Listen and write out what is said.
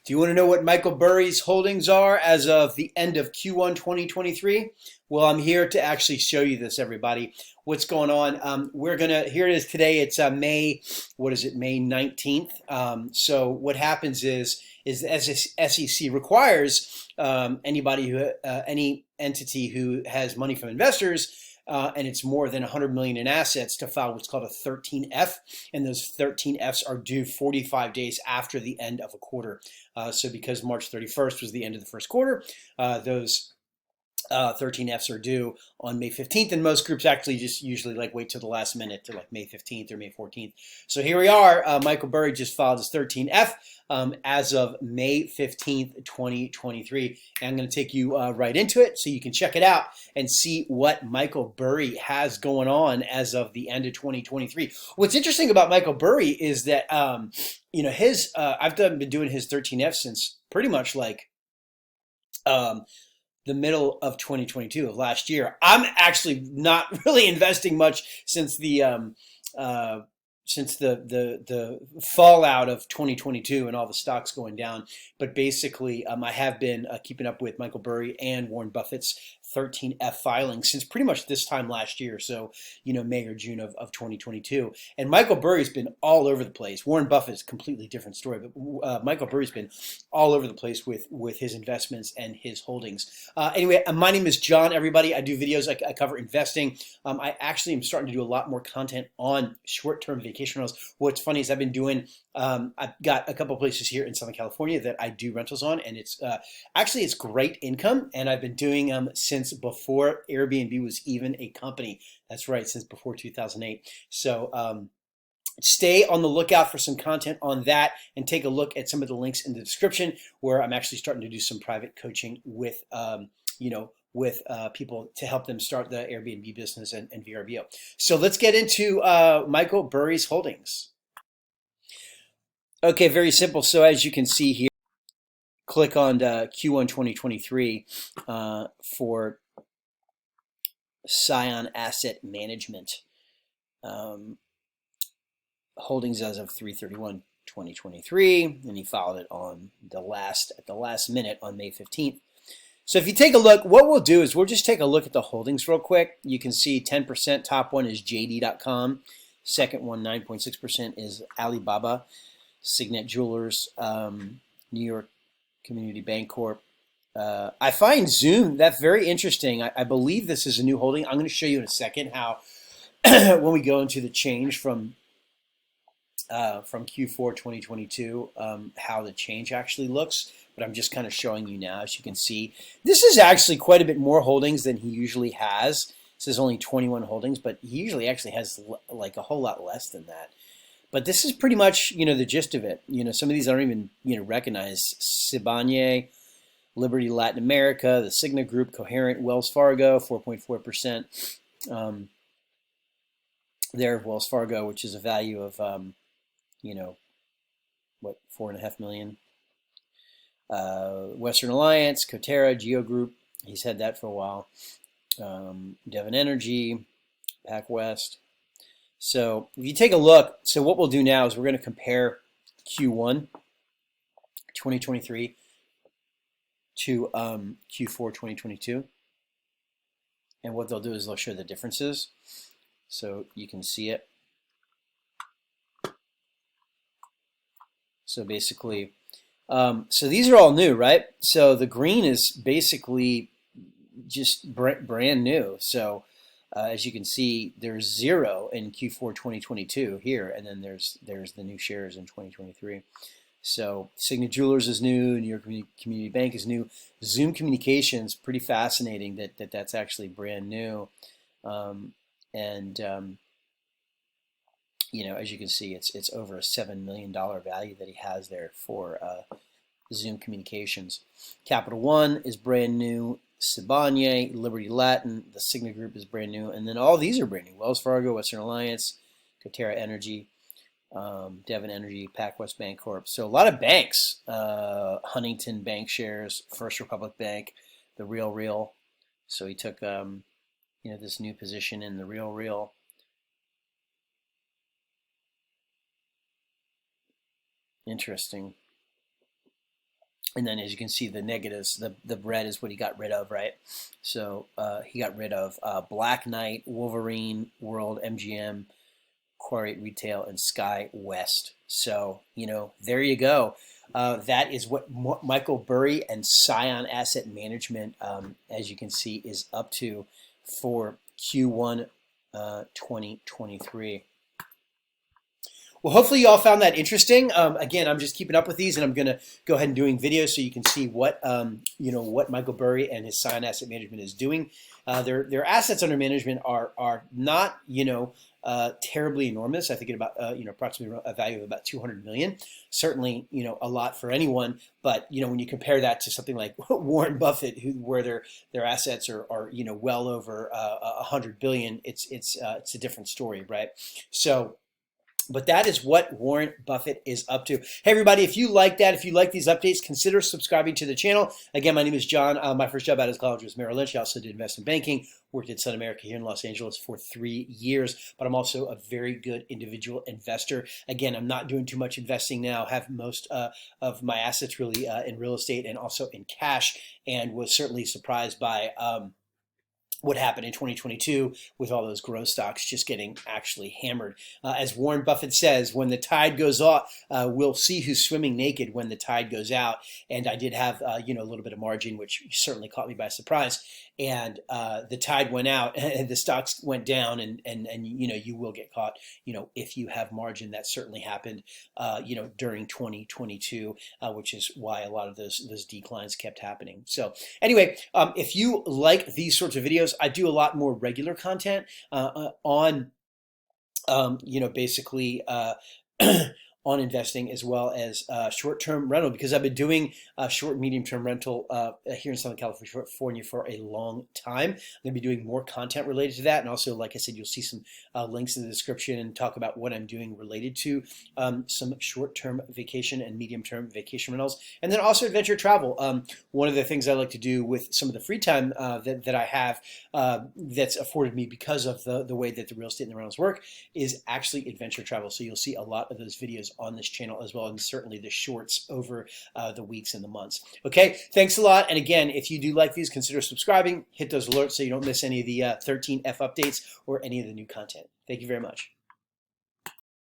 Do you want to know what Michael Burry's holdings are as of the end of Q1 2023? Well, I'm here to actually show you this, everybody. What's going on? Here it is today. It's May, what is it, May 19th. So what happens is the SEC requires any entity who has money from investors and it's more than 100 million in assets to file what's called a 13F, and those 13Fs are due 45 days after the end of a quarter. So because March 31st was the end of the first quarter, those 13Fs are due on May 15th, and most groups actually just usually wait till the last minute to May 15th or May 14th. So here we are. Michael Burry just filed his 13F as of May 15th, 2023. And I'm going to take you right into it so you can check it out and see what Michael Burry has going on as of the end of 2023. What's interesting about Michael Burry is that I've been doing his 13F since pretty much the middle of 2022 of last year. I'm actually not really investing much since the fallout of 2022 and all the stocks going down. But basically, I have been keeping up with Michael Burry and Warren Buffett's 13F filing since pretty much this time last year. So, May or June of 2022. And Michael Burry's been all over the place. Warren Buffett's a completely different story, but Michael Burry's been all over the place with his investments and his holdings. Anyway, my name is John, everybody. I do videos. I cover investing. I actually am starting to do a lot more content on short-term vacation rentals. What's funny is I've got a couple of places here in Southern California that I do rentals on, and it's great income, and I've been doing since before Airbnb was even a company. That's right, since before 2008. So stay on the lookout for some content on that, and take a look at some of the links in the description where I'm actually starting to do some private coaching with people to help them start the Airbnb business and VRBO. So let's get into Michael Burry's holdings. Okay, very simple. So as you can see here, click on Q1 2023 for Scion Asset Management. Holdings as of 3/31/2023, and he filed it at the last minute on May 15th. So if you take a look, what we'll do is we'll just take a look at the holdings real quick. You can see 10%, top one is JD.com. Second one, 9.6% is Alibaba, Signet Jewelers, New York Community Bank Corp. I find Zoom, that's very interesting. I believe this is a new holding. I'm going to show you in a second how when we go into the change from Q4 2022, how the change actually looks. But I'm just kind of showing you now. As you can see, this is actually quite a bit more holdings than he usually has. This is only 21 holdings, but he usually actually has a whole lot less than that. But this is pretty much, the gist of it. Some of these I don't even, recognize. Sibanye, Liberty Latin America, the Cigna Group, Coherent, Wells Fargo, 4.4%. There, Wells Fargo, which is a value of, $4.5 million. Western Alliance, Coterra, Geo Group. He's had that for a while. Devon Energy, PacWest. So if you take a look, so what we'll do now is we're going to compare Q1 2023 to Q4 2022. And what they'll do is they'll show the differences. So you can see it. So basically, so these are all new, right? So the green is basically just brand new. So as you can see, there's 0 in Q4 2022 here, and then there's the new shares in 2023. So Signet Jewelers is new, New York Community Bank is new. Zoom Communications, pretty fascinating that's actually brand new. As you can see, it's over a $7 million value that he has there for Zoom Communications. Capital One is brand new. Sibanye, Liberty Latin, the Cigna Group is brand new, and then all these are brand new. Wells Fargo, Western Alliance, Coterra Energy, Devon Energy, PacWest Bank Corp. So a lot of banks. Huntington Bank shares, First Republic Bank, the Real. So he took this new position in the Real. Interesting. And then as you can see, the negatives, the red is what he got rid of, right? So he got rid of Black Knight, Wolverine, World, MGM, Quarry Retail, and Sky West. So, there you go. That is what Michael Burry and Scion Asset Management, as you can see, is up to for Q1 2023. Well, hopefully you all found that interesting. Again, I'm just keeping up with these, and I'm going to go ahead and doing videos so you can see what what Michael Burry and his Scion Asset Management is doing. Their assets under management are not terribly enormous. I think at about approximately a value of about 200 million. Certainly a lot for anyone, but when you compare that to something like Warren Buffett, where their assets are well over 100 billion, it's a different story, right? So. But that is what Warren Buffett is up to. Hey, everybody, if you like that, if you like these updates, consider subscribing to the channel. Again, my name is John. My first job out of college was Merrill Lynch. I also did investment banking, worked at Sun America here in Los Angeles for 3 years, but I'm also a very good individual investor. Again, I'm not doing too much investing now. I have most of my assets really in real estate and also in cash, and was certainly surprised by what happened in 2022 with all those growth stocks just getting actually hammered. As Warren Buffett says, when the tide goes off, we'll see who's swimming naked when the tide goes out. And I did have a little bit of margin, which certainly caught me by surprise. And the tide went out, and the stocks went down, and you will get caught. If you have margin, that certainly happened. During 2022, which is why a lot of those declines kept happening. So anyway, if you like these sorts of videos, I do a lot more regular content on basically on investing, as well as short-term rental, because I've been doing short and medium-term rental here in Southern California for a long time. I'm going to be doing more content related to that, and also, like I said, you'll see some links in the description and talk about what I'm doing related to some short-term vacation and medium-term vacation rentals, and then also adventure travel. One of the things I like to do with some of the free time that I have that's afforded me because of the way that the real estate and the rentals work is actually adventure travel. So you'll see a lot of those videos on this channel as well, and certainly the shorts over the weeks and the months. Okay, thanks a lot. And again, if you do like these, consider subscribing, hit those alerts so you don't miss any of the 13F updates or any of the new content. Thank you very much.